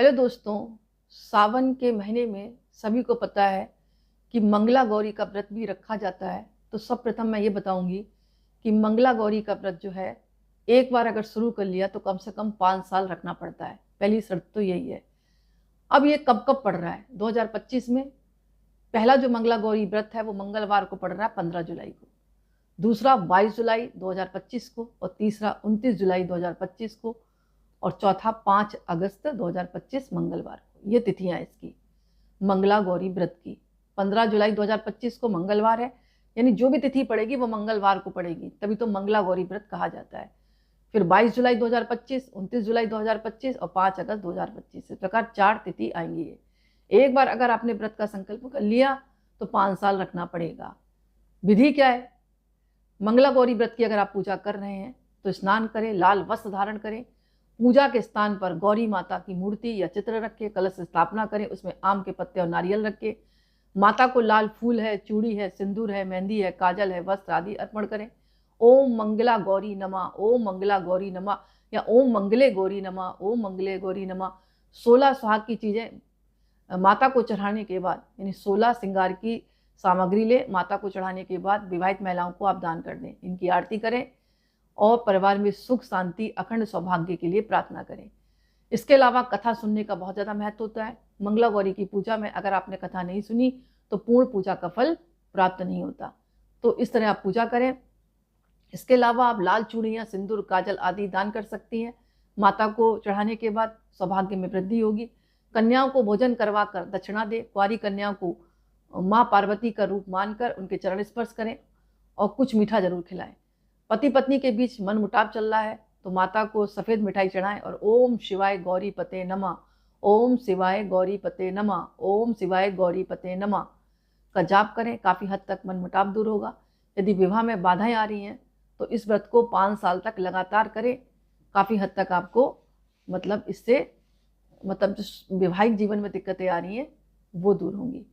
Hello दोस्तों। सावन के महीने में सभी को पता है कि मंगला गौरी का व्रत भी रखा जाता है। तो सब प्रथम मैं ये बताऊंगी कि मंगला गौरी का व्रत जो है, एक बार अगर शुरू कर लिया तो कम से कम 5 साल रखना पड़ता है। पहली शर्त तो यही है। अब ये कब कब पड़ रहा है? 2025 में पहला जो मंगला गौरी व्रत है वो मंगलवार को पड़ रहा है 15 जुलाई को, दूसरा 22 जुलाई 2025 को, और तीसरा 29 जुलाई 2025 को, और चौथा 5 अगस्त 2025 मंगलवार को। ये तिथियां इसकी मंगला गौरी व्रत की। 15 जुलाई 2025 को मंगलवार है, यानी जो भी तिथि पड़ेगी वो मंगलवार को पड़ेगी, तभी तो मंगला गौरी व्रत कहा जाता है। फिर 22 जुलाई 2025, 29 जुलाई 2025 और 5 अगस्त 2025, इस प्रकार 4 तिथि आएंगी। ये एक बार अगर आपने व्रत का संकल्प कर लिया तो 5 साल रखना पड़ेगा। विधि क्या है? मंगला गौरी व्रत की अगर आप पूजा कर रहे हैं तो स्नान करें, लाल वस्त्र धारण करें, पूजा के स्थान पर गौरी माता की मूर्ति या चित्र रखें, कलश स्थापना करें, उसमें आम के पत्ते और नारियल रखें, माता को लाल फूल है, चूड़ी है, सिंदूर है, मेहंदी है, काजल है, वस्त्र आदि अर्पण करें। ओम मंगला गौरी नमः, ओम मंगला गौरी नमः, या ओम मंगले गौरी नमः, ओम मंगले गौरी नमः। 16 सुहाग की चीजें माता को चढ़ाने के बाद, यानी 16 श्रृंगार की सामग्री ले माता को चढ़ाने के बाद विवाहित महिलाओं को आप दान कर दें, इनकी आरती करें और परिवार में सुख शांति अखंड सौभाग्य के लिए प्रार्थना करें। इसके अलावा कथा सुनने का बहुत ज़्यादा महत्व होता है। मंगला गौरी की पूजा में अगर आपने कथा नहीं सुनी तो पूर्ण पूजा का फल प्राप्त नहीं होता। तो इस तरह आप पूजा करें। इसके अलावा आप लाल चूड़ियाँ, सिंदूर, काजल आदि दान कर सकती हैं। माता को चढ़ाने के बाद सौभाग्य में वृद्धि होगी। कन्याओं को भोजन करवा कर दक्षिणा दे। कुंवारी कन्याओं को माँ पार्वती का रूप मानकर उनके चरण स्पर्श करें और कुछ मीठा जरूर खिलाएं। पति पत्नी के बीच मन मुटाव चल रहा है तो माता को सफेद मिठाई चढ़ाएं और ओम शिवाय गौरी पते नमः, ओम शिवाय गौरी पते नमः, ओम शिवाय गौरी पते नमः का जाप करें। काफ़ी हद तक मन मुटाव दूर होगा। यदि विवाह में बाधाएं आ रही हैं तो इस व्रत को 5 साल तक लगातार करें। काफ़ी हद तक आपको इससे जो वैवाहिक जीवन में दिक्कतें आ रही हैं वो दूर होंगी।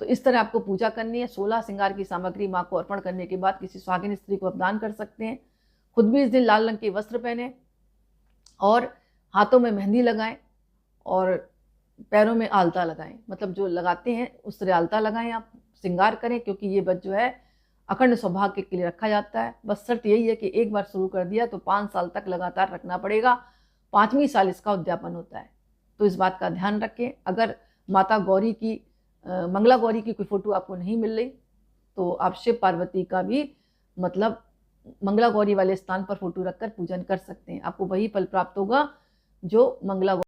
तो इस तरह आपको पूजा करनी है। 16 श्रृंगार की सामग्री माँ को अर्पण करने के बाद किसी सुहागिन स्त्री को आप दान कर सकते हैं। खुद भी इस दिन लाल रंग के वस्त्र पहने और हाथों में मेहंदी लगाएं और पैरों में आलता लगाएं। जो लगाते हैं उस तरह आलता लगाएं, आप श्रृंगार करें, क्योंकि ये व्रत जो है अखंड सौभाग्य के लिए रखा जाता है। बस शर्त यही है कि एक बार शुरू कर दिया तो 5 साल तक लगातार रखना पड़ेगा। 5वीं साल इसका उद्यापन होता है। तो इस बात का ध्यान रखें। अगर माता गौरी की मंगला गौरी की कोई फोटो आपको नहीं मिल रही तो आप शिव पार्वती का भी मंगला गौरी वाले स्थान पर फोटो रखकर पूजन कर सकते हैं। आपको वही फल प्राप्त होगा जो मंगला